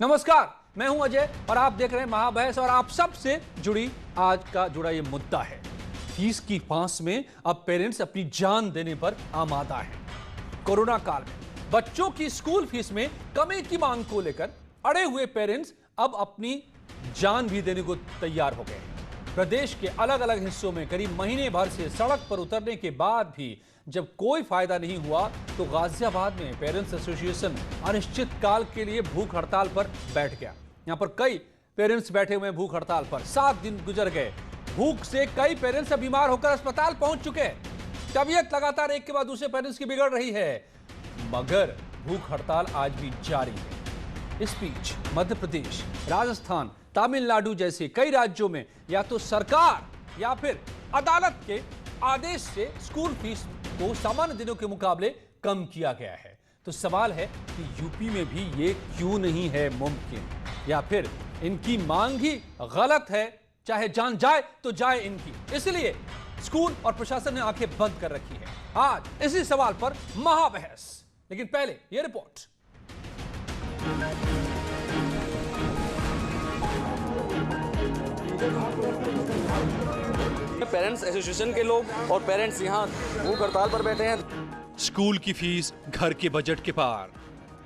नमस्कार, मैं हूं अजय और आप देख रहे हैं महाबहस। और आप सबसे जुड़ी आज का जुड़ा ये मुद्दा है, फीस की फांस में अब पेरेंट्स अपनी जान देने पर आमादा है। कोरोना काल में बच्चों की स्कूल फीस में कमी की मांग को लेकर अड़े हुए पेरेंट्स अब अपनी जान भी देने को तैयार हो गए। प्रदेश के अलग अलग हिस्सों में करीब महीने भर से सड़क पर उतरने के बाद भी जब कोई फायदा नहीं हुआ तो गाजियाबाद में पेरेंट्स एसोसिएशन अनिश्चितकाल के लिए भूख हड़ताल पर बैठ गया। यहां पर कई पेरेंट्स बैठे हुए हैं भूख हड़ताल पर। 7 दिन गुजर गए, भूख से कई पेरेंट्स बीमार होकर अस्पताल पहुंच चुके हैं। तबीयत लगातार एक के बाद दूसरे पेरेंट्स की बिगड़ रही है, मगर भूख हड़ताल आज भी जारी है। इस बीच मध्य प्रदेश, राजस्थान, तमिलनाडु जैसे कई राज्यों में या तो सरकार या फिर अदालत के आदेश से स्कूल फीस को सामान्य दिनों के मुकाबले कम किया गया है। तो सवाल है कि यूपी में भी ये क्यों नहीं है मुमकिन, या फिर इनकी मांग ही गलत है, चाहे जान जाए तो जाए इनकी। इसलिए स्कूल और प्रशासन ने आंखें बंद कर रखी है। आज इसी सवाल पर महाबहस, लेकिन पहले ये रिपोर्ट। पेरेंट्स एसोसिएशन के लोग और पेरेंट्स यहाँ भूख हड़ताल पर बैठे हैं। स्कूल की फीस घर के बजट के पार।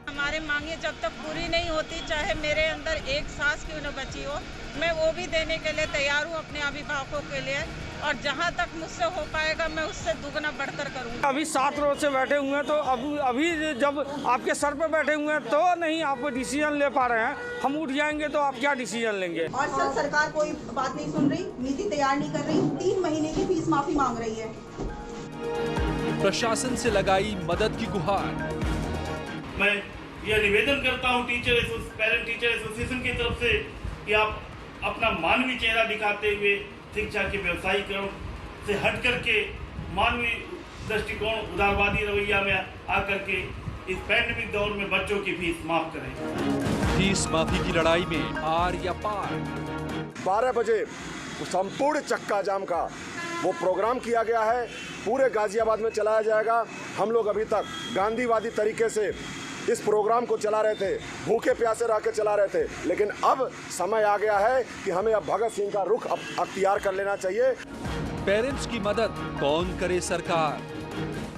हमारे मांगे जब तक पूरी नहीं होती, चाहे मेरे अंदर एक सांस क्यों न बची हो, मैं वो भी देने के लिए तैयार हूँ अपने अभिभावकों के लिए। और जहाँ तक मुझसे हो पाएगा मैं उससे दुगना बढ़कर करूँगा। अभी 7 रोज से बैठे हुए हैं, तो अभी जब आपके सर पे बैठे हुए हैं तो नहीं आप डिसीजन ले पा रहे हैं। हम उठ जाएंगे तो आप क्या डिसीजन लेंगे? और सर, सरकार कोई बात नहीं सुन रही, नीति तैयार नहीं कर रही, 3 महीने की फीस माफी मांग रही है। प्रशासन से लगाई मदद की गुहार। मैं यह निवेदन करता हूं पेरेंट टीचर एसोसिएशन की तरफ से कि आप अपना मानवीय चेहरा दिखाते हुए शिक्षा के व्यवसायीकरण से हट करके मानवीय दृष्टिकोण, उदारवादी रवैया में आकर के इस पैंडेमिक दौर में बच्चों की फीस माफ करें। फीस माफी की लड़ाई में आर या पार। 12 बजे संपूर्ण चक्का जाम का वो प्रोग्राम किया गया है, पूरे गाजियाबाद में चलाया जाएगा। हम लोग अभी तक गांधीवादी तरीके से इस प्रोग्राम को चला रहे थे, भूखे प्यासे रह के चला रहे थे, लेकिन अब समय आ गया है कि हमें अब भगत सिंह का रुख अख्तियार कर लेना चाहिए। पेरेंट्स की मदद कौन करे? सरकार।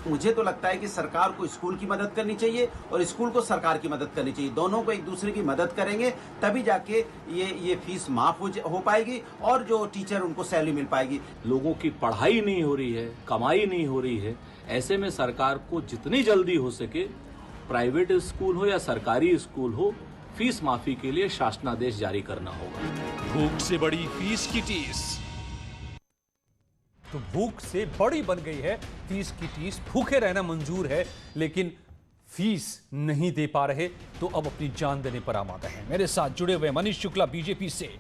मुझे तो लगता है कि सरकार को स्कूल की मदद करनी चाहिए और स्कूल को सरकार की मदद करनी चाहिए। दोनों को एक दूसरे की मदद करेंगे तभी जाके ये फीस माफ हो पाएगी और जो टीचर उनको सैलरी मिल पाएगी। लोगों की पढ़ाई नहीं हो रही है, कमाई नहीं हो रही है, ऐसे में सरकार को जितनी जल्दी हो सके, प्राइवेट स्कूल हो या सरकारी स्कूल हो, फीस माफी के लिए शासनादेश जारी करना होगा। भूख से बड़ी फीस की टीस। तो भूख से बड़ी बन गई है फीस की टीस। भूखे रहना मंजूर है, लेकिन फीस नहीं दे पा रहे तो अब अपनी जान देने पर आमादा है। मेरे साथ जुड़े हुए मनीष शुक्ला बीजेपी से,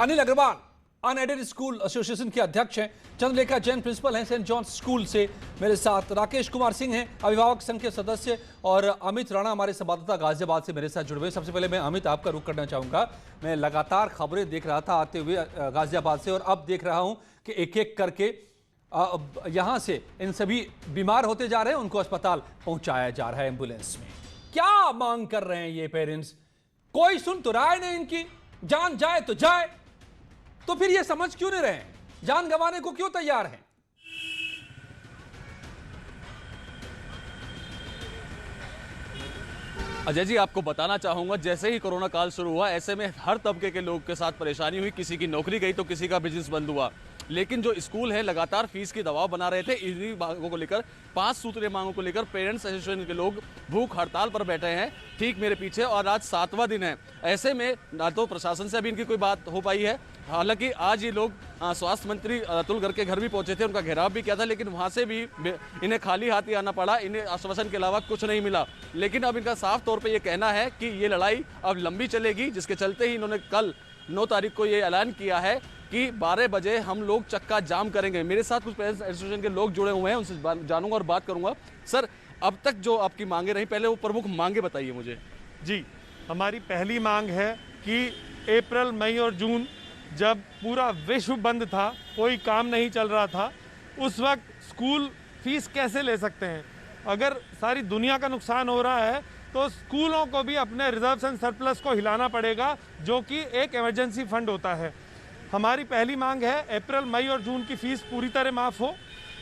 Anil Agarwal unaided school association के अध्यक्ष हैं, चंद्रलेखा जैन प्रिंसिपल हैं सेंट जॉन्स स्कूल से, मेरे साथ राकेश कुमार सिंह हैं अभिभावक संघ के सदस्य, और अमित राणा हमारे संवाददाता गाजियाबाद से मेरे साथ जुड़े हुए। सबसे पहले मैं अमित आपका रुख करना चाहूंगा। मैं लगातार खबरें देख रहा था आते हुए गाजियाबाद से, और अब देख रहा हूं कि एक एक करके यहां से इन सभी बीमार होते जा रहे हैं, उनको अस्पताल पहुंचाया जा रहा है एम्बुलेंस में। क्या मांग कर रहे हैं ये पेरेंट्स? कोई सुन तो रहा है नहीं इनकी। जान जाए तो जाए, तो फिर ये समझ क्यों नहीं रहे हैं? जान गंवाने को क्यों तैयार हैं? अजय जी, आपको बताना चाहूंगा, जैसे ही कोरोना काल शुरू हुआ ऐसे में हर तबके के लोग के साथ परेशानी हुई। किसी की नौकरी गई तो किसी का बिजनेस बंद हुआ, लेकिन जो स्कूल है लगातार फीस की दबाव बना रहे थे। इन्हीं मांगों को लेकर, 5 सूत्रीय मांगों को लेकर पेरेंट्स एसोसिएशन के लोग भूख हड़ताल पर बैठे हैं ठीक मेरे पीछे, और आज 7वां दिन है। ऐसे में ना तो प्रशासन से अभी इनकी कोई बात हो पाई है, हालांकि आज ये लोग स्वास्थ्य मंत्री अतुल गर्ग के घर भी पहुंचे थे, उनका घेराव भी किया था, लेकिन वहां से भी इन्हें खाली हाथ ही आना पड़ा। इन्हें आश्वासन के अलावा कुछ नहीं मिला। लेकिन अब इनका साफ तौर पे ये कहना है कि ये लड़ाई अब लंबी चलेगी, जिसके चलते ही इन्होंने कल 9 तारीख को ये ऐलान किया है कि 12 बजे हम लोग चक्का जाम करेंगे। मेरे साथ कुछ पेरेंट्स एसोसिएशन के लोग जुड़े हुए हैं, उनसे जानूंगा और बात करूंगा। सर, अब तक जो आपकी मांगे रही, पहले वो प्रमुख मांगे बताइए मुझे। जी, हमारी पहली मांग है कि अप्रैल, मई और जून जब पूरा विश्व बंद था, कोई काम नहीं चल रहा था, उस वक्त स्कूल फीस कैसे ले सकते हैं? अगर सारी दुनिया का नुकसान हो रहा है तो तो स्कूलों को भी अपने रिजर्व्स एंड सरप्लस को हिलाना पड़ेगा, जो कि एक इमरजेंसी फंड होता है। हमारी पहली मांग है अप्रैल, मई और जून की फ़ीस पूरी तरह माफ़ हो।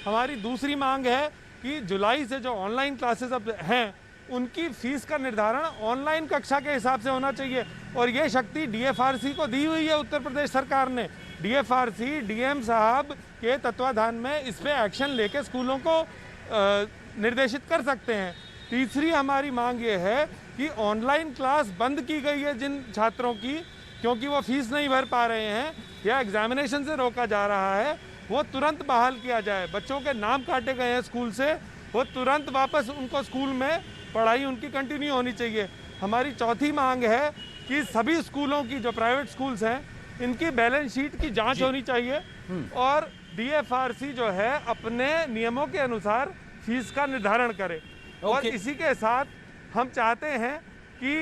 हमारी दूसरी मांग है कि जुलाई से जो ऑनलाइन क्लासेस अब हैं उनकी फ़ीस का निर्धारण ऑनलाइन कक्षा के हिसाब से होना चाहिए, और ये शक्ति डीएफआरसी को दी हुई है उत्तर प्रदेश सरकार ने। डीएफआरसी डीएम साहब के तत्वाधान में इस पर एक्शन लेके स्कूलों को निर्देशित कर सकते हैं। तीसरी हमारी मांग ये है कि ऑनलाइन क्लास बंद की गई है जिन छात्रों की, क्योंकि वो फीस नहीं भर पा रहे हैं या एग्जामिनेशन से रोका जा रहा है, वो तुरंत बहाल किया जाए। बच्चों के नाम काटे गए हैं स्कूल से, वो तुरंत वापस उनको स्कूल में पढ़ाई उनकी कंटिन्यू होनी चाहिए। हमारी चौथी मांग है कि सभी स्कूलों की, जो प्राइवेट स्कूल्स हैं, इनकी बैलेंस शीट की जांच होनी चाहिए और डीएफआरसी जो है अपने नियमों के अनुसार फीस का निर्धारण करे। और इसी के साथ हम चाहते हैं कि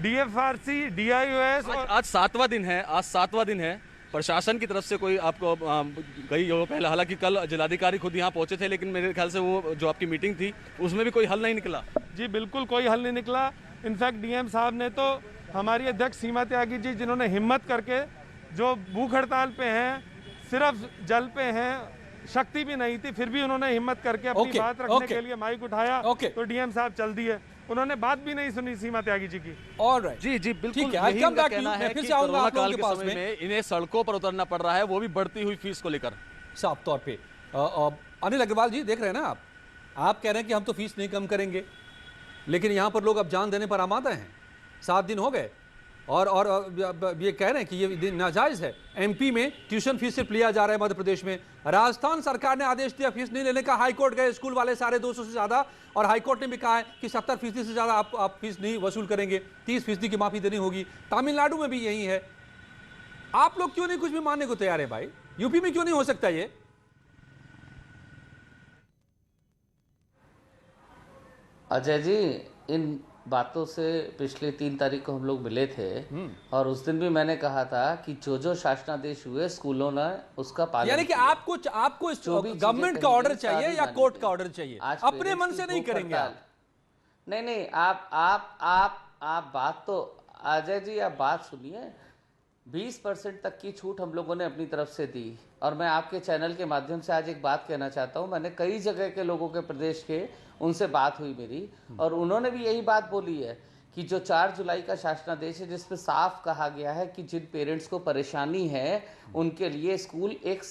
डीएफआरसी, डीआईओएस आज 7वां दिन है, आज 7वां दिन है। प्रशासन की तरफ से कोई आपको गई हो पहले? हालांकि कल जिलाधिकारी खुद यहाँ पहुंचे थे, लेकिन मेरे ख्याल से वो जो आपकी मीटिंग थी उसमें भी कोई हल नहीं निकला। जी बिल्कुल कोई हल नहीं निकला। इनफैक्ट डीएम साहब ने तो, हमारी अध्यक्ष सीमा त्यागी जी जिन्होंने हिम्मत करके, जो भूख हड़ताल पे हैं, सिर्फ जल पे हैं, शक्ति भी नहीं थी, फिर भी उन्होंने हिम्मत करके अपनी बात रखने के लिए माइक उठाया, तो डीएम साहब चल दिए। उन्होंने बात भी नहीं सुनी सीमा त्यागी जी की। ऑलराइट, जी जी बिल्कुल, ठीक है। यही इनका कहना है कि कोरोना काल के समय में इन्हें सड़कों पर उतरना पड़ रहा है, वो भी बढ़ती हुई फीस को लेकर। साफ तौर पे अनिल अग्रवाल जी, देख रहे हैं ना आप कह रहे हैं कि हम तो फीस नहीं कम करेंगे, लेकिन यहाँ पर लोग अब जान देने पर आमादा हैं। 7 दिन हो गए और ये कह रहे हैं कि ये नाजायज है। एमपी में ट्यूशन फीस सिर्फ लिया जा रहा है, मध्य प्रदेश में राजस्थान सरकार ने आदेश दिया फीस नहीं लेने का। हाईकोर्ट गए स्कूल वाले 250 से ज्यादा, और हाईकोर्ट ने भी कहा है कि 70% से ज्यादा आप फीस नहीं वसूल करेंगे, 30% की माफी देनी होगी। तमिलनाडु में भी यही है। आप लोग क्यों नहीं कुछ भी मानने को तैयार है भाई? यूपी में क्यों नहीं हो सकता ये? अजय जी, इन बातों से पिछले 3 तारीख को हम लोग मिले थे और उस दिन भी मैंने कहा था कि जो शासनादेश हुए स्कूलों ने उसका पालन, यानी कि आपको गवर्नमेंट का ऑर्डर चाहिए या कोर्ट का ऑर्डर चाहिए, अपने मन से नहीं करेंगे आप। नहीं, आप बात तो, अजय जी आप बात सुनिए। 20% तक की छूट हम लोगों ने अपनी तरफ से दी, और मैं आपके चैनल के माध्यम से आज एक बात कहना चाहता हूं। मैंने कई जगह के लोगों के, प्रदेश के, उनसे बात हुई मेरी, और उन्होंने भी यही बात बोली है कि जो 4 जुलाई का शासनादेश है, जिसमें साफ कहा गया है कि जिन पेरेंट्स को परेशानी है उनके लिए स्कूल एक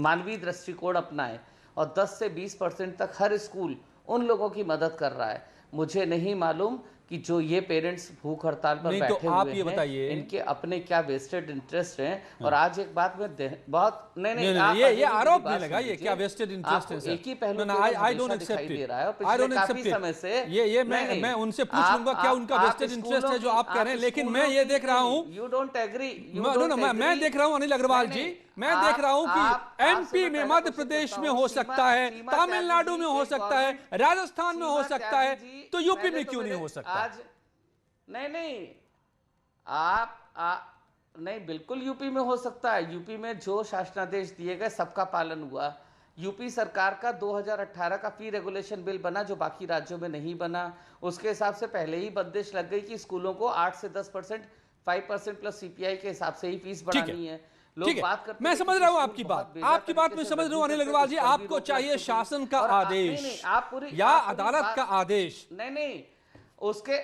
मानवीय दृष्टिकोण अपनाए, और 10 से 20% तक हर स्कूल उन लोगों की मदद कर रहा है। मुझे नहीं मालूम कि जो ये पेरेंट्स भूख हड़ताल पर बैठे तो आप हुए ये बताइए, इनके अपने क्या वेस्टेड इंटरेस्ट हैं। और आज एक बात में बहुत नहीं, ये आरोप नहीं लगा, ये क्या वेस्टेड इंटरेस्ट है सर? एक ही पहलू I don't accept it, I don't accept समय से ये मैं उनसे पूछ लूंगा क्या उनका वेस्टेड इंटरेस्ट है जो आप कह रहे हैं। लेकिन मैं ये देख रहा हूं, यू डोंट एग्री, मैं देख रहा हूं अनिल अग्रवाल जी, मैं देख रहा हूं कि एमपी में, मध्य प्रदेश में हो सकता है, तमिलनाडु में हो सकता है, राजस्थान में हो सकता है, तो यूपी में क्यों नहीं हो सकता? नहीं, आप नहीं, बिल्कुल यूपी में हो सकता है। यूपी में जो शासनादेश दिए गए सबका पालन हुआ। यूपी सरकार का 2018 का फी रेगुलेशन बिल बना, जो बाकी राज्यों में नहीं बना। उसके हिसाब से पहले ही बंदिश लग गई कि स्कूलों को 8 से 10%, 5% प्लस सीपीआई के हिसाब से ही फीस बढ़ानी है। लोग बात करते, मैं समझ रहा हूं आपकी बात मैं समझ रहा हूं अनिल अग्रवाल जी। आपको चाहिए शासन का आदेश या अदालत का आदेश? नहीं, उसके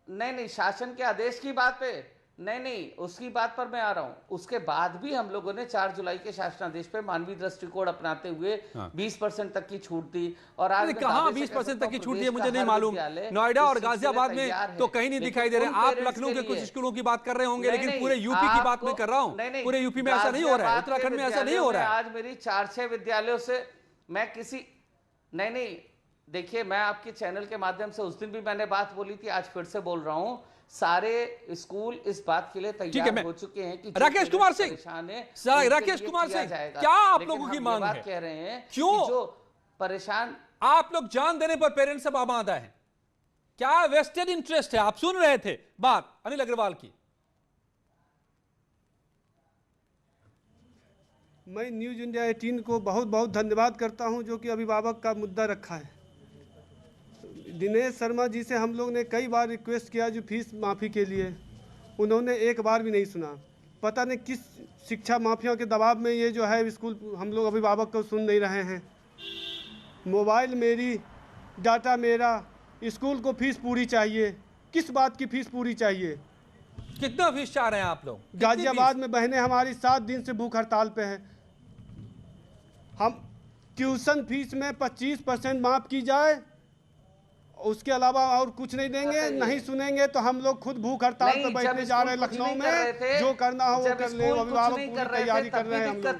नहीं, शासन के आदेश की बात पे नहीं, उसकी बात पर मैं आ रहा हूं। उसके बाद भी हम लोगों ने 4 जुलाई के शासनादेश पे मानवीय दृष्टिकोण अपनाते हुए 20% तक की छूट दी। और आज कहां 20% तक की छूट दी है मुझे नहीं मालूम। नोएडा और गाजियाबाद में तो कहीं नहीं दिखाई दे रहे। आप लखनऊ के कुछ स्कूलों की बात कर रहे होंगे, लेकिन पूरे यूपी की बात मैं कर रहा हूं। पूरे यूपी में ऐसा नहीं हो रहा है, उत्तराखंड में ऐसा नहीं हो रहा है। आज मेरी 4-6 विद्यालयों से मैं किसी नहीं, देखिए, मैं आपके चैनल के माध्यम से उस दिन भी मैंने बात बोली थी, आज फिर से बोल रहा हूं। सारे स्कूल इस बात के लिए तैयार हो चुके हैं कि राकेश कुमार सिंह, राकेश कुमार सिंह, क्या आप लोगों की मांग है? कह रहे हैं क्यों जो परेशान, आप लोग जान देने पर पेरेंट्स सब आमादा है? क्या वेस्टेड इंटरेस्ट है? आप सुन रहे थे बात अनिल अग्रवाल की। मैं न्यूज इंडिया 18 को बहुत बहुत धन्यवाद करता हूं, जो कि अभिभावक का मुद्दा रखा है। दिनेश शर्मा जी से हम लोग ने कई बार रिक्वेस्ट किया जो फीस माफ़ी के लिए, उन्होंने एक बार भी नहीं सुना। पता नहीं किस शिक्षा माफिया के दबाव में ये जो है स्कूल हम लोग अभिभावक को सुन नहीं रहे हैं। मोबाइल मेरी, डाटा मेरा, स्कूल को फीस पूरी चाहिए। किस बात की फीस पूरी चाहिए? कितना फीस चाह रहे हैं आप लोग? गाजियाबाद में बहनें हमारी 7 दिन से भूख हड़ताल पे है। हम ट्यूशन फीस में 25% माफ़ की जाए, उसके अलावा और कुछ नहीं देंगे। नहीं सुनेंगे तो हम लोग खुद भूख हड़ताल पे बैठने जा रहे हैं लखनऊ में। जो करना हो वो कर ले। अभिभावक पूरी तैयारी कर रहे हैं हम लोग।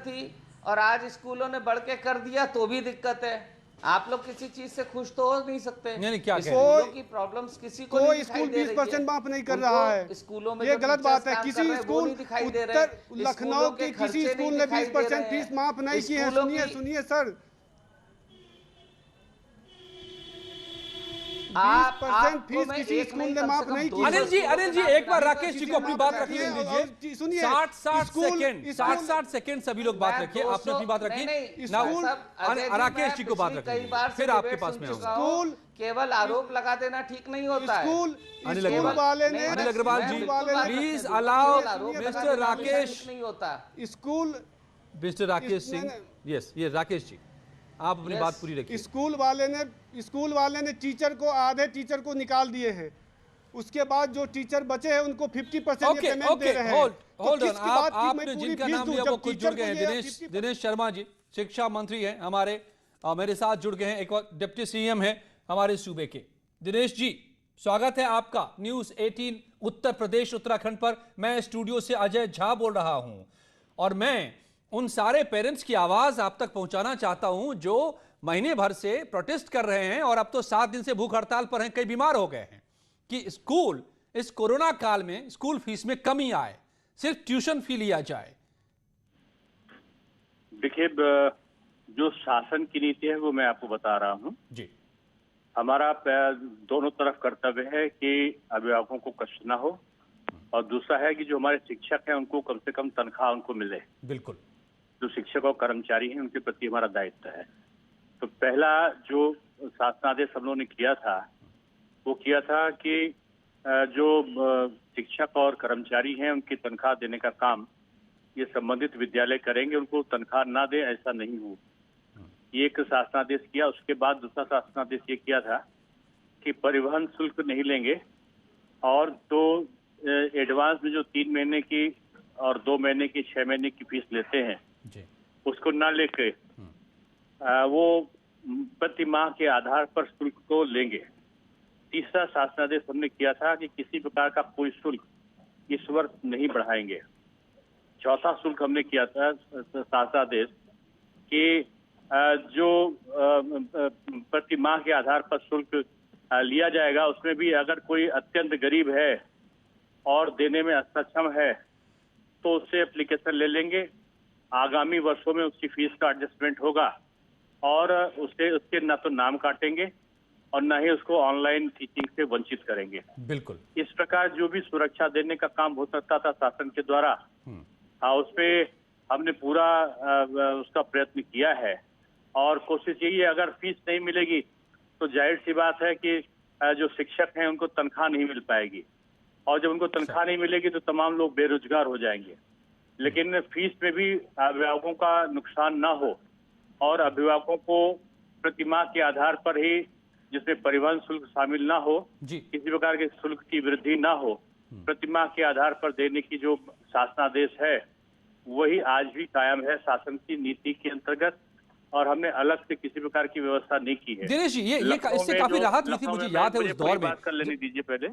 और आज स्कूलों ने बढ़ के कर दिया तो भी दिक्कत है। आप लोग किसी चीज से खुश तो हो नहीं सकते। नहीं, क्या स्कूलों की प्रॉब्लम्स किसी को नहीं स्कूल 20% माफ नहीं कर रहा है। स्कूलों में ये गलत बात है। किसी स्कूल उत्तर लखनऊ के किसी स्कूल ने 20% फीस माफ नहीं की है। सुनिए सर, 20% फीस किसी स्कूल ने माफ नहीं की। अनिल जी एक बार राकेश जी को अपनी बात रखने दीजिए। सुनिए, 60 सेकंड सभी लोग बात रखिए। आपने अपनी बात रखी, राकेश जी को बात रखिए, फिर आपके पास में आऊंगा। स्कूल केवल आरोप लगा देना ठीक नहीं होता है। अनिल अग्रवाल जी प्लीज अलाउ मिस्टर राकेश। नहीं होता school mister Rakesh Singh. Yes, ये राकेश जी आप अपनी बात पूरी रखिए। स्कूल वाले ने टीचर को, आधे टीचर को निकाल दिए हैं। उसके बाद जो टीचर बचे हैं उनको 50% पेमेंट दे रहे हैं। होल्ड ऑन, आपने जिनका नाम लिया वो खुद जुड़ गए हैं। दिनेश शर्मा जी शिक्षा मंत्री हैं हमारे, मेरे साथ जुड़ गए हैं। एक और डिप्टी सीएम है हमारे सूबे के। दिनेश जी स्वागत है आपका न्यूज़ 18 उत्तर प्रदेश उत्तराखंड पर। मैं स्टूडियो से अजय झा बोल रहा हूं और मैं उन सारे पेरेंट्स की आवाज आप तक पहुंचाना चाहता हूं जो महीने भर से प्रोटेस्ट कर रहे हैं और अब तो 7 दिन से भूख हड़ताल पर हैं, कई बीमार हो गए हैं कि स्कूल इस कोरोना काल में स्कूल फीस में कमी आए, सिर्फ ट्यूशन फी लिया जाए। देखिए, जो शासन की नीति है वो मैं आपको बता रहा हूं जी। हमारा दोनों तरफ कर्तव्य है कि अभिभावकों को कष्ट ना हो, और दूसरा है कि जो हमारे शिक्षक हैं उनको कम से कम तनख्वाह उनको मिले। बिल्कुल, जो शिक्षक और कर्मचारी हैं उनके प्रति हमारा दायित्व है। तो पहला जो शासनादेश हम लोगों ने किया था वो किया था कि जो शिक्षक और कर्मचारी हैं उनकी तनख्वाह देने का काम ये संबंधित विद्यालय करेंगे, उनको तनख्वाह ना दे ऐसा नहीं हो, ये एक शासनादेश किया। उसके बाद दूसरा शासनादेश ये किया था कि परिवहन शुल्क नहीं लेंगे और तो एडवांस में जो 3 महीने की और 2 महीने की 6 महीने की फीस लेते हैं उसको ना लेके वो प्रति माह के आधार पर शुल्क को लेंगे। तीसरा शासनादेश हमने किया था कि किसी प्रकार का कोई शुल्क इस वर्ष नहीं बढ़ाएंगे। चौथा शुल्क हमने किया था शासनादेश कि जो प्रति माह के आधार पर शुल्क लिया जाएगा उसमें भी अगर कोई अत्यंत गरीब है और देने में असक्षम है तो उससे एप्लीकेशन ले लेंगे। आगामी वर्षों में उसकी फीस का एडजस्टमेंट होगा और उसके न तो नाम काटेंगे और न ही उसको ऑनलाइन टीचिंग से वंचित करेंगे। बिल्कुल, इस प्रकार जो भी सुरक्षा देने का काम हो सकता था शासन के द्वारा उस पे हमने पूरा उसका प्रयत्न किया है। और कोशिश यही है, अगर फीस नहीं मिलेगी तो जाहिर सी बात है कि जो शिक्षक हैं उनको तनख्वाह नहीं मिल पाएगी और जब उनको तनख्वाह नहीं मिलेगी तो तमाम लोग बेरोजगार हो जाएंगे। लेकिन फीस में भी अभिभावकों का नुकसान ना हो और अभिभावकों को प्रति माह के आधार पर ही, जिसमें परिवहन शुल्क शामिल ना हो, किसी प्रकार के शुल्क की वृद्धि ना हो, प्रति माह के आधार पर देने की जो शासनादेश है वही आज भी कायम है शासन की नीति के अंतर्गत और हमने अलग से किसी प्रकार की व्यवस्था नहीं की है। दिनेश जी ये इससे काफी राहत हुई थी, मुझे याद है उस दौर में। बात कर लेने दीजिए पहले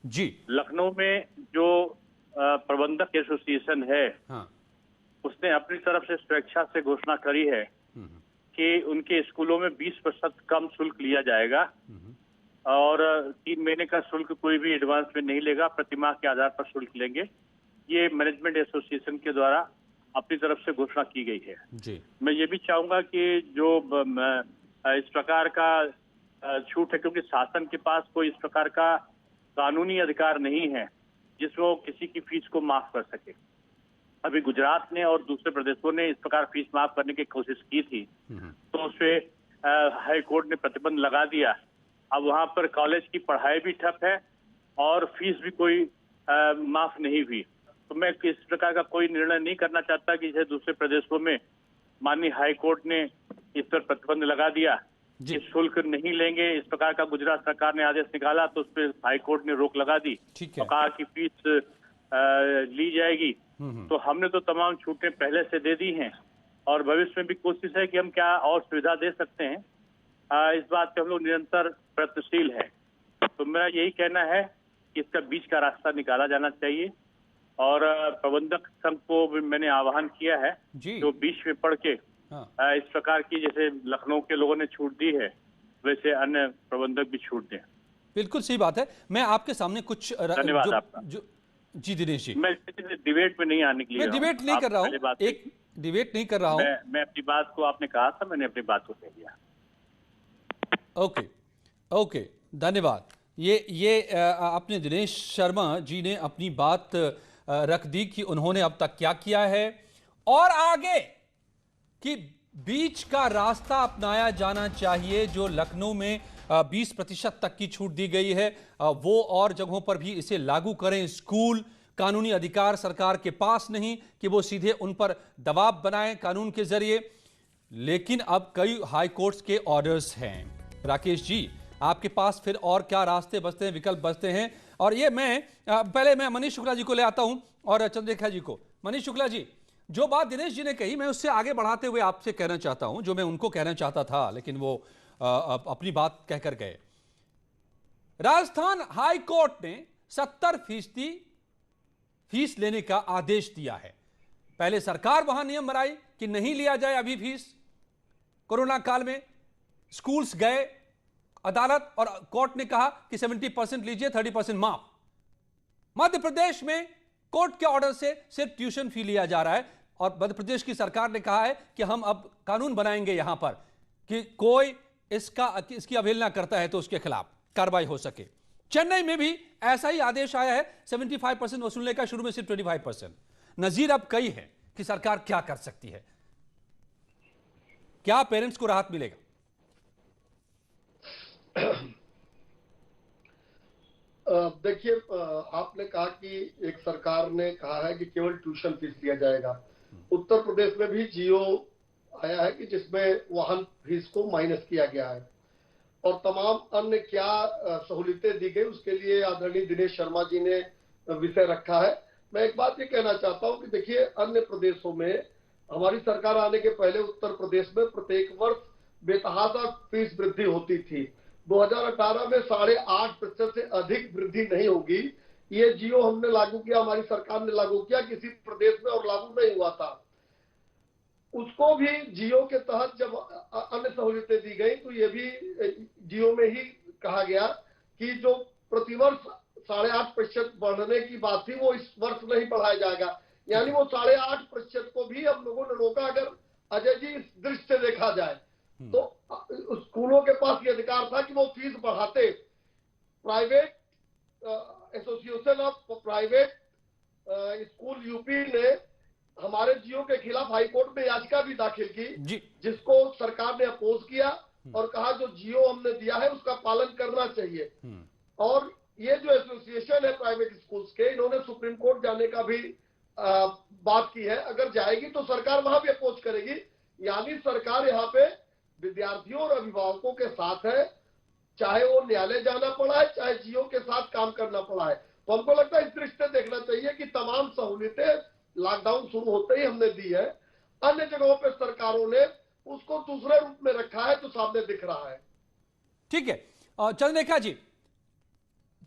जी। लखनऊ में जो प्रबंधक एसोसिएशन है उसने अपनी तरफ से स्वेच्छा से घोषणा करी है कि उनके स्कूलों में 20% कम शुल्क लिया जाएगा और 3 महीने का शुल्क कोई भी एडवांस में नहीं लेगा, प्रतिमाह के आधार पर शुल्क लेंगे। ये मैनेजमेंट एसोसिएशन के द्वारा अपनी तरफ से घोषणा की गई है जी। मैं ये भी चाहूंगा कि जो इस प्रकार का छूट है, क्योंकि शासन के पास कोई इस प्रकार का कानूनी अधिकार नहीं है जिसमें वो किसी की फीस को माफ कर सके। अभी गुजरात ने और दूसरे प्रदेशों ने इस प्रकार फीस माफ करने की कोशिश की थी तो उस पे हाई कोर्ट ने प्रतिबंध लगा दिया अब वहाँ पर कॉलेज की पढ़ाई भी ठप है और फीस भी कोई माफ नहीं हुई। तो मैं इस प्रकार का कोई निर्णय नहीं करना चाहता कि जैसे दूसरे प्रदेशों में माननीय हाई कोर्ट ने इस पर प्रतिबंध लगा दिया कि शुल्क नहीं लेंगे, इस प्रकार का गुजरात सरकार ने आदेश निकाला तो उस पर हाई कोर्ट ने रोक लगा दी और कहा कि फीस ली जाएगी। तो हमने तो तमाम छूटें पहले से दे दी हैं और भविष्य में भी कोशिश है कि हम क्या और सुविधा दे सकते हैं, इस बात पे हम लोग निरंतर प्रयत्नशील है। तो मेरा यही कहना है कि इसका बीच का रास्ता निकाला जाना चाहिए और प्रबंधक संघ को भी मैंने आह्वान किया है जो बीच में पड़ के इस प्रकार की जैसे लखनऊ के लोगों ने छूट दी है वैसे अन्य प्रबंधक भी छूट दें। बिल्कुल सही बात है। मैं आपके सामने कुछ धन्यवाद आपका। जी दिनेश जी, मैं डिबेट में नहीं आने के लिए मैं डिबेट नहीं कर रहा हूँ, एक डिबेट नहीं कर रहा हूँ। मैं अपनी बात को, आपने कहा था, मैंने अपनी बात को कह दिया। ओके ओके, धन्यवाद। ये आपने दिनेश शर्मा जी ने अपनी बात रख दी कि उन्होंने अब तक क्या किया है और आगे कि बीच का रास्ता अपनाया जाना चाहिए। जो लखनऊ में 20% तक की छूट दी गई है वो और जगहों पर भी इसे लागू करें। स्कूल कानूनी अधिकार सरकार के पास नहीं कि वो सीधे उन पर दबाव बनाएं कानून के जरिए, लेकिन अब कई हाई कोर्ट्स के ऑर्डर्स हैं। राकेश जी, आपके पास फिर और क्या रास्ते बचते हैं, विकल्प बचते हैं? और ये पहले मैं मनीष शुक्ला जी को ले आता हूं और चंद्रलेखा जी को। मनीष शुक्ला जी, जो बात दिनेश जी ने कही मैं उससे आगे बढ़ाते हुए आपसे कहना चाहता हूं, जो मैं उनको कहना चाहता था लेकिन वो अपनी बात कहकर गए। राजस्थान हाई कोर्ट ने 70% फीस लेने का आदेश दिया है। पहले सरकार वहां नियम बनाई कि नहीं लिया जाए अभी फीस। कोरोना काल में स्कूल्स गए, अदालत और कोर्ट ने कहा कि 70% लीजिए, 30% माफ। मध्य प्रदेश में कोर्ट के ऑर्डर से सिर्फ ट्यूशन फी लिया जा रहा है और मध्य प्रदेश की सरकार ने कहा है कि हम अब कानून बनाएंगे यहां पर कि कोई इसकी अवहेलना करता है तो उसके खिलाफ कार्रवाई हो सके। चेन्नई में भी ऐसा ही आदेश आया है, 75% वसूलने का, शुरू में सिर्फ 25%। नजीर अब कई है कि सरकार क्या कर सकती है, क्या पेरेंट्स को राहत मिलेगा? देखिए, आपने कहा कि एक सरकार ने कहा है कि केवल ट्यूशन फीस लिया जाएगा। उत्तर प्रदेश में भी जियो आया है कि जिसमें वाहन फीस को माइनस किया गया है और तमाम अन्य क्या सहूलियतें दी गई उसके लिए आदरणीय दिनेश शर्मा जी ने विषय रखा है। मैं एक बात ये कहना चाहता हूं कि देखिए, अन्य प्रदेशों में हमारी सरकार आने के पहले उत्तर प्रदेश में प्रत्येक वर्ष बेतहाशा फीस वृद्धि होती थी। 2018 में 8.5% से अधिक वृद्धि नहीं होगी। ये जियो हमने लागू किया, हमारी सरकार ने लागू किया, किसी प्रदेश में और लागू नहीं हुआ था। उसको भी जियो के तहत जब अन्य सहूलियतें दी गई तो ये भी जियो में ही कहा गया कि जो प्रतिवर्ष 8.5% बढ़ने की बात थी वो इस वर्ष नहीं बढ़ाया जाएगा। यानी वो 8.5% को भी हम लोगों ने रोका। अगर अजय जी इस दृष्टि से देखा जाए तो स्कूलों के पास ये अधिकार था कि वो फीस बढ़ाते। Private association of private school UP ने हमारे जियो के खिलाफ हाईकोर्ट में याचिका भी दाखिल की, जिसको सरकार ने अपोज किया और कहा जो जियो हमने दिया है उसका पालन करना चाहिए। और ये जो एसोसिएशन है प्राइवेट स्कूल्स के, इन्होंने सुप्रीम कोर्ट जाने का भी बात की है। अगर जाएगी तो सरकार वहां भी अपोज करेगी। यानी सरकार यहाँ पे विद्यार्थियों और अभिभावकों के साथ है, चाहे वो न्यायालय जाना पड़ा है, चाहे जियो के साथ काम करना पड़ा है। तो हमको लगता है इस दृष्टि से देखना चाहिए कि तमाम सहूलियतें लॉकडाउन शुरू होते ही हमने दी है। अन्य जगहों पे सरकारों ने उसको दूसरे रूप में रखा है तो सामने दिख रहा है। ठीक है।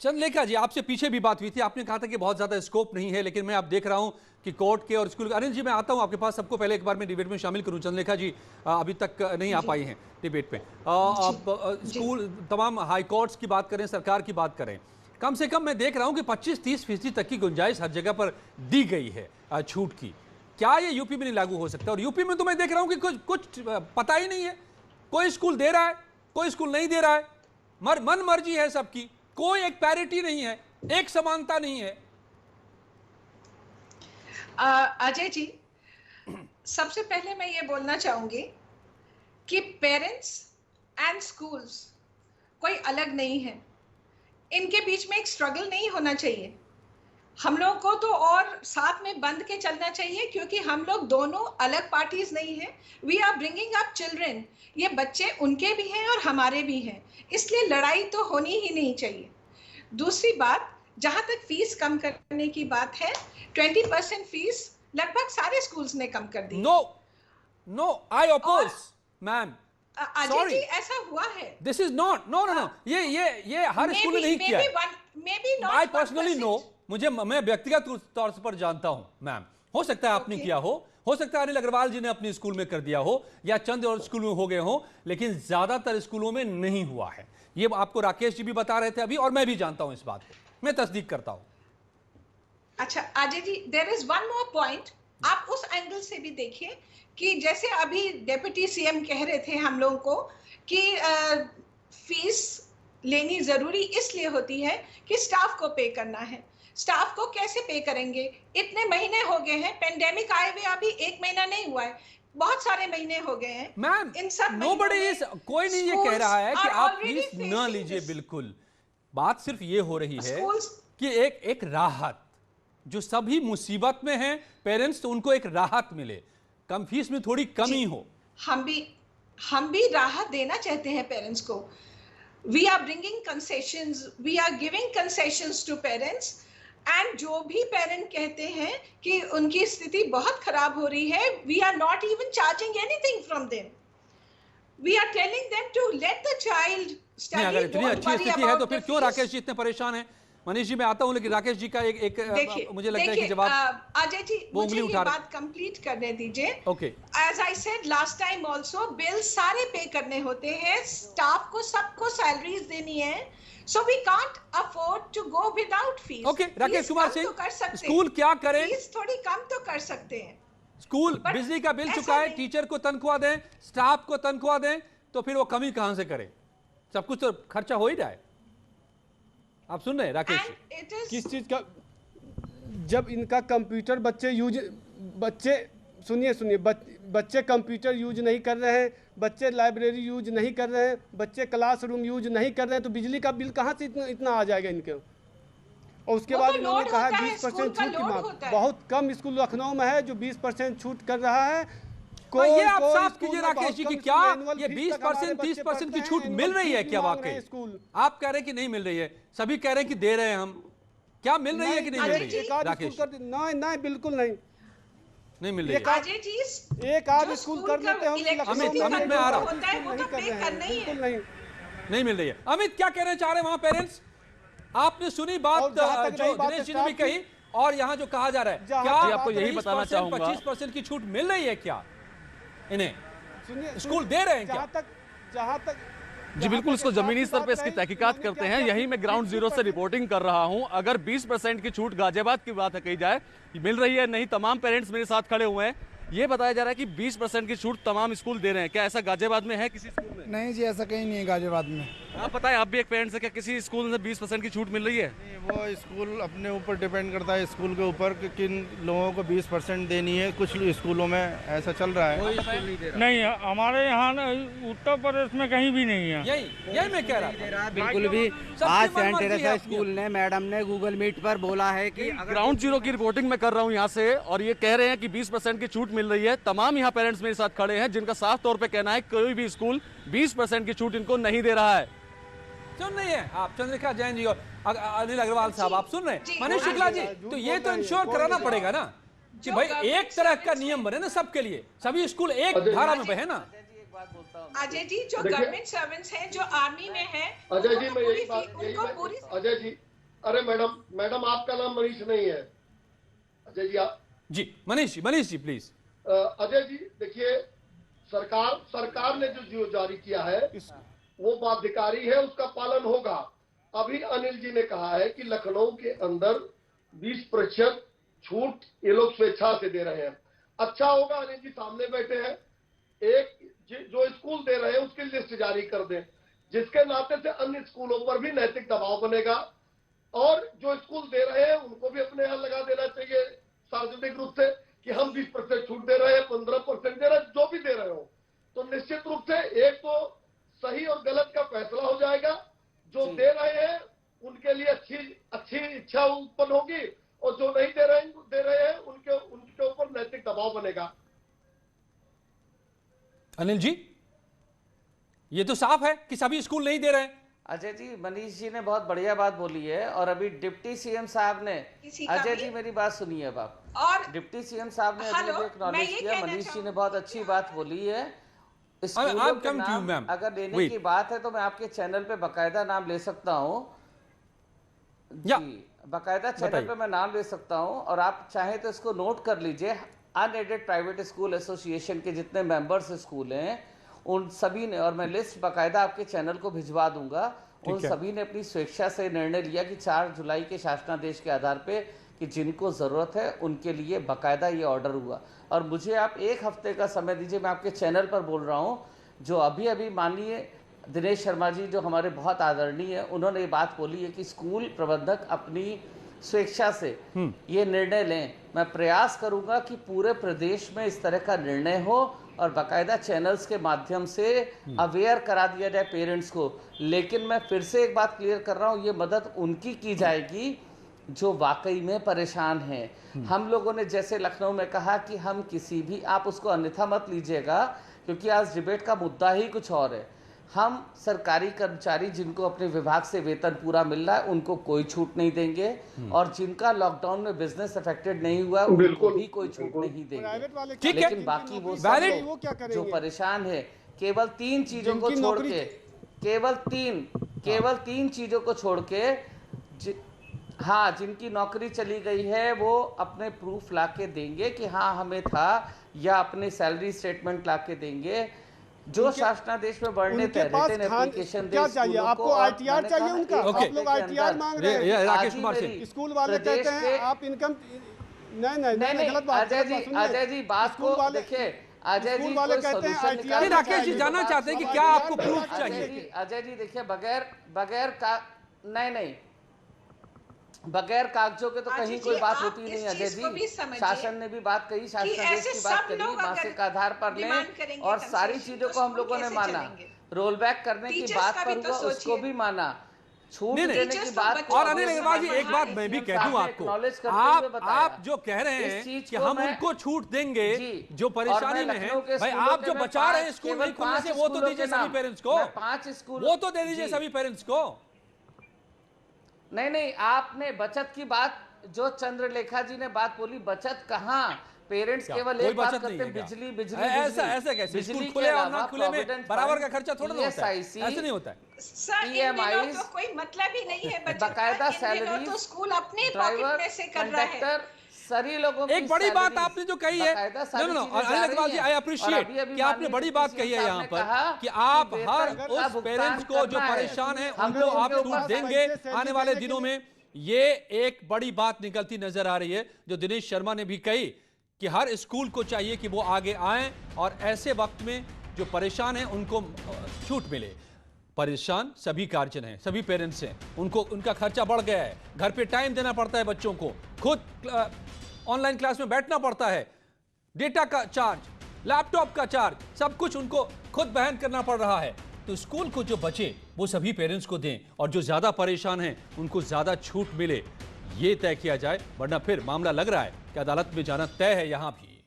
चंद्रलेखा जी, आपसे पीछे भी बात हुई थी, आपने कहा था कि बहुत ज्यादा स्कोप नहीं है, लेकिन मैं अब देख रहा हूं कि कोर्ट के और स्कूल। अनिल जी, मैं आता हूं आपके पास, सबको पहले एक बार मैं डिबेट में शामिल करूं। चंद्रलेखा जी अभी तक नहीं आ पाई हैं डिबेट पे। स्कूल तमाम हाई कोर्ट्स की बात करें, सरकार की बात करें, कम से कम मैं देख रहा हूं कि 25-30% तक की गुंजाइश हर जगह पर दी गई है छूट की। क्या ये यूपी में नहीं लागू हो सकता? और यूपी में तो मैं देख रहा हूं कि कुछ पता ही नहीं है, कोई स्कूल दे रहा है, कोई स्कूल नहीं दे रहा है, मन मर्जी है सबकी, कोई एक पैरिटी नहीं है, एक समानता नहीं है। अजय जी, सबसे पहले मैं ये बोलना चाहूंगी कि पेरेंट्स एंड स्कूल्स कोई अलग नहीं है, इनके बीच में एक स्ट्रगल नहीं होना चाहिए। हम लोगों को तो और साथ में बंध के चलना चाहिए, क्योंकि हम लोग दोनों अलग पार्टीज नहीं हैं। We are bringing up children, ये बच्चे उनके भी हैं और हमारे भी हैं, इसलिए लड़ाई तो होनी ही नहीं चाहिए। दूसरी बात, जहां तक फीस कम करने की बात है, 20% फीस लगभग सारे स्कूल्स ने कम कर दी। No I oppose ma'am, Ajay ji ऐसा हुआ है। दिस इज नॉट, नो ये हर स्कूल में नहीं किया है। आई पर्सनली नो, मैं व्यक्तिगत तौर पर जानता हूं मैम, हो सकता है आपने किया हो सकता है अनिल अग्रवाल जी ने अपने स्कूल में कर दिया हो, या चंद और स्कूल में हो गए हो, लेकिन ज्यादातर स्कूलों में नहीं हुआ है। ये आपको राकेश जी भी बता रहे थे अभी, और मैं भी जानता हूं इस बात को, मैं तस्दीक करता हूं। अच्छा Ajay ji, there is one more point, आप उस एंगल से भी देखिए कि जैसे अभी डेप्यूटी सीएम कह रहे थे हम लोगों को कि फीस लेनी जरूरी इसलिए होती है कि स्टाफ को पे करना है। स्टाफ को कैसे पे करेंगे? इतने महीने हो गए हैं, पेंडेमिक आए हुए अभी 1 महीना नहीं हुआ है, बहुत सारे महीने हो गए हैं मैम। इन सब नोबडी इज, कोई नहीं ये कह रहा है कि आप फीस न लीजिए, बिल्कुल। बात सिर्फ ये हो रही है कि एक राहत, जो सभी मुसीबत में हैं पेरेंट्स, तो उनको एक राहत मिले, कम फीस में थोड़ी कमी हो। हम भी राहत देना चाहते हैं पेरेंट्स को। We are bringing concessions, we are giving concessions to parents, and जो भी पेरेंट कहते हैं कि उनकी स्थिति बहुत खराब हो रही है, we are not even charging anything from them, we are telling them to let the child study. अगर इतनी अच्छी स्थिति है तो फिर क्यों राकेश जी इतने परेशान हैं? मनीष जी मैं आता हूं, लेकिन राकेश जी का एक मुझे लगता है कि जवाब, अजय जी मुझे ये बात कंप्लीट करने दीजिए। Okay, as I said last time also, bill सारे पे करने होते हैं, स्टाफ को सबको सैलरीज देनी है, so we can't afford to go without fees. Okay, Rakesh Kumar Singh, school क्या करें? फीस थोड़ी कम तो कर सकते हैं। स्कूल बिजली का बिल चुकाए, टीचर को तनख्वाह दें, स्टाफ को तनख्वाह दें, तो फिर वो कमी कहां से करें? सब कुछ तो खर्चा हो ही रहा है। आप सुन रहे हैं राकेश जी? किस चीज का? जब इनका कंप्यूटर बच्चे कंप्यूटर यूज नहीं कर रहे हैं, बच्चे लाइब्रेरी यूज नहीं कर रहे हैं, बच्चे क्लासरूम यूज नहीं कर रहे हैं, तो बिजली का बिल कहाँ से इतना आ जाएगा इनके? और उसके बाद इन्होंने कहा 20% छूट की मांग। बहुत कम स्कूल लखनऊ में है जो 20% छूट कर रहा है। ये आप साफ कीजिए राकेश जी कि क्या ये 20% 30% की छूट मिल रही है क्या वाकई? आप कह रहे हैं कि नहीं मिल रही है, सभी कह रहे हैं कि दे रहे हैं हम, क्या मिल रही है कि नहीं मिल रही है राकेश? नहीं, बिल्कुल नहीं मिल रही है। एक आध स्कूल कर लेते हैं। अमित मैं आ रहा हूं, नहीं मिल रही है। अमित क्या कहना चाह रहे हैं वहां पेरेंट्स? आपने सुनी बात जो दिनेश जी ने भी कही, और यहाँ जो कहा जा रहा है, क्या आपको यही बताना चाहूंगा, 25% की छूट मिल रही है क्या इन्हें? स्कूल दे रहे हैं क्या? जहां तक जी बिल्कुल, इसको जमीनी स्तर पे इसकी तहकीकात करते हैं। यही मैं ग्राउंड जीरो से रिपोर्टिंग कर रहा हूं। अगर 20% की छूट गाजियाबाद की बात कही जाए, मिल रही है नहीं, तमाम पेरेंट्स मेरे साथ खड़े हुए हैं, ये बताया जा रहा है कि 20% की छूट तमाम स्कूल दे रहे हैं। क्या ऐसा गाजियाबाद में है किसी स्कूल में? नहीं जी, ऐसा कहीं नहीं है गाजियाबाद में। आप बताएं, आप भी एक पेरेंट्स है, क्या किसी स्कूल में 20% की छूट मिल रही है? वो स्कूल अपने ऊपर डिपेंड करता है, स्कूल के ऊपर कि किन लोगों को 20% देनी है। कुछ स्कूलों में ऐसा चल रहा है। नहीं, हमारे यहाँ उत्तर प्रदेश में कहीं भी नहीं है। यही मैं कह रहा था। बिल्कुल भी। आज सेंट टेरेसा स्कूल ने, मैडम ने गूगल मीट पर बोला है कि ग्राउंड जीरो की रिपोर्टिंग मैं कर रहा हूँ यहाँ से, और ये कह रहे हैं कि 20% की छूट मिल रही है। तमाम यहाँ पेरेंट्स मेरे साथ खड़े हैं जिनका साफ तौर पे कहना है कोई भी स्कूल 20% की छूट इनको नहीं दे रहा है। सुन रही है आप चंद्रिका जैन जी और अनिल अग्रवाल साहब, आप सुन रहे हैं? मनीष शुक्ला जी, तो ये तो इंश्योर कराना पड़ेगा ना कि भाई एक तरह का नियम बने ना सबके लिए, सभी स्कूल एक धारा में बहे ना। अजय जी, जो गवर्नमेंट सर्वेंट्स हैं, जो आर्मी में हैं, अजय जी मैं यही बात अजय जी, अरे मैडम आपका नाम मनीष नहीं है? अजय जी आप जी, मनीष जी प्लीज। अजय जी देखिए, सरकार ने जो जारी किया है वो बाध्यकारी है, उसका पालन होगा। अभी अनिल जी ने कहा है कि लखनऊ के अंदर 20% छूट ये लोग स्वेच्छा से दे रहे हैं। अच्छा होगा अनिल जी सामने बैठे हैं, एक जो स्कूल दे रहे हैं उसकी लिस्ट जारी कर दें, जिसके नाते से अन्य स्कूलों पर भी नैतिक दबाव बनेगा, और जो स्कूल दे रहे हैं उनको भी अपने यहाँ लगा देना चाहिए सार्वजनिक रूप से कि हम 20% छूट दे रहे हैं, 15% दे रहे हैं, जो भी दे रहे हो, तो निश्चित रूप से एक तो सही और गलत का फैसला हो जाएगा, जो दे रहे हैं उनके लिए अच्छी इच्छा उत्पन्न होगी, और जो नहीं दे रहे हैं उनके ऊपर नैतिक दबाव बनेगा। अनिल जी, ये तो साफ है कि सभी स्कूल नहीं दे रहे हैं। अजय जी, मनीष जी ने बहुत बढ़िया बात बोली है, और अभी डिप्टी सीएम साहब ने, अजय जी मेरी बात सुनिए आप, और डिप्टी सीएम साहब ने अभी एक्नॉलेज किया, मनीष जी ने बहुत अच्छी बात बोली है। स्कूलों के नाम अगर लेने की बात है तो मैं आपके चैनल पे बकायदा नाम ले सकता हूँ जी, बकायदा चैनल पे मैं नाम ले सकता हूँ, और आप चाहें तो इसको नोट कर लीजिए। अनएडेड प्राइवेट स्कूल एसोसिएशन के जितने मेंबर्स स्कूल हैं उन सभी ने, और मैं लिस्ट बकायदा आपके चैनल को भिजवा दूंगा, उन सभी ने अपनी स्वेच्छा से निर्णय लिया कि 4 जुलाई के शासनादेश के आधार पे कि जिनको ज़रूरत है उनके लिए बकायदा ये ऑर्डर हुआ। और मुझे आप 1 हफ्ते का समय दीजिए, मैं आपके चैनल पर बोल रहा हूँ। जो अभी माननीय दिनेश शर्मा जी जो हमारे बहुत आदरणीय है, उन्होंने ये बात बोली है कि स्कूल प्रबंधक अपनी स्वेच्छा से ये निर्णय लें। मैं प्रयास करूंगा कि पूरे प्रदेश में इस तरह का निर्णय हो और बाकायदा चैनल्स के माध्यम से अवेयर करा दिया जाए पेरेंट्स को। लेकिन मैं फिर से एक बात क्लियर कर रहा हूँ, ये मदद उनकी की जाएगी जो वाकई में परेशान हैं। हम लोगों ने जैसे लखनऊ में कहा कि हम किसी भी, आप उसको अन्यथा मत लीजिएगा क्योंकि आज डिबेट का मुद्दा ही कुछ और है। हम सरकारी कर्मचारी जिनको अपने विभाग से वेतन पूरा मिल रहा है उनको कोई छूट नहीं देंगे, और जिनका लॉकडाउन में बिजनेस अफेक्टेड नहीं हुआ उनको भी कोई छूट नहीं देंगे। लेकिन बाकी वो जो परेशान है, केवल 3 चीजों को छोड़ के, केवल तीन चीजों को छोड़ के, हाँ, जिनकी नौकरी चली गई है वो अपने प्रूफ लाके देंगे कि हाँ हमें था, या अपने सैलरी स्टेटमेंट लाके देंगे। जो शासनादेश में बढ़ने थे रिटन एप्लीकेशन क्या चाहिए आपको? आईटीआर चाहिए उनका? आप लोग आईटीआर मांग रहे हैं। राकेश कुमार सिंह, स्कूल वाले कहते हैं आप इनकम नहीं गलत बात। अजय जी बात को देखिए, अजय जी वाले कहते हैं आईटीआर। राकेश जी जानना चाहते हैं कि क्या आपको प्रूफ चाहिए? अजय जी देखिए, बगैर का नहीं, बगैर कागजों के तो कहीं कोई बात होती नहीं। अजय जी, शासन ने भी बात कही, शासनादेश की बात करी, मासिक आधार पर लें, और सारी चीजों को हम लोगों ने माना। रोल बैक करने की बात पर हुआ, उसको भी माना। छूट देने की बात। और अनिल अग्रवाल जी, एक बात मैं भी कह दूं आपको, आप जो कह रहे हैं कि हम उनको छूट देंगे जो परेशानी में है, भाई आप जो बचा रहे हैं स्कूल नहीं खुलने से, वो तो दीजिए सभी पेरेंट्स को। 5 स्कूल वो तो दे दीजिए सभी पेरेंट्स को। नहीं, आपने बचत की बात, जो चंद्रलेखा जी ने बात बोली, बचत कहाँ? पेरेंट्स केवल एक बात करते हैं, बिजली। ऐसा कैसे? स्कूल खुले और ना खुले में बराबर का खर्चा थोड़ा होता है, ऐसे नहीं होता है। EMI तो कोई मतलब ही नहीं है बचत, बकायदा सैलरी तो स्कूल अपने पॉकेट में से कर रहा है। सभी लोगों एक बड़ी बात आपने जो कही है, अनिल अग्रवाल जी, आई अप्रिशिएट कि आपने बड़ी बात कही है यहाँ पर कि आप हर उस पेरेंट्स को जो परेशान है उनको आप छूट देंगे आने वाले दिनों में। ये एक बड़ी बात निकलती नजर आ रही है जो दिनेश शर्मा ने भी कही कि हर स्कूल को चाहिए कि वो आगे आए और ऐसे वक्त में जो परेशान हैं उनको छूट मिले। परेशान सभी गार्जियन हैं, सभी पेरेंट्स हैं, उनको उनका खर्चा बढ़ गया है, घर पे टाइम देना पड़ता है बच्चों को, खुद ऑनलाइन क्लास में बैठना पड़ता है, डेटा का चार्ज, लैपटॉप का चार्ज, सब कुछ उनको खुद वहन करना पड़ रहा है। तो स्कूल को जो बचे वो सभी पेरेंट्स को दें, और जो ज्यादा परेशान हैं उनको ज्यादा छूट मिले, ये तय किया जाए, वरना फिर मामला लग रहा है कि अदालत में जाना तय है यहां भी।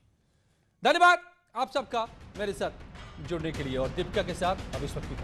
धन्यवाद आप सबका मेरे साथ जुड़ने के लिए, और दीपिका के साथ अब इस वक्त की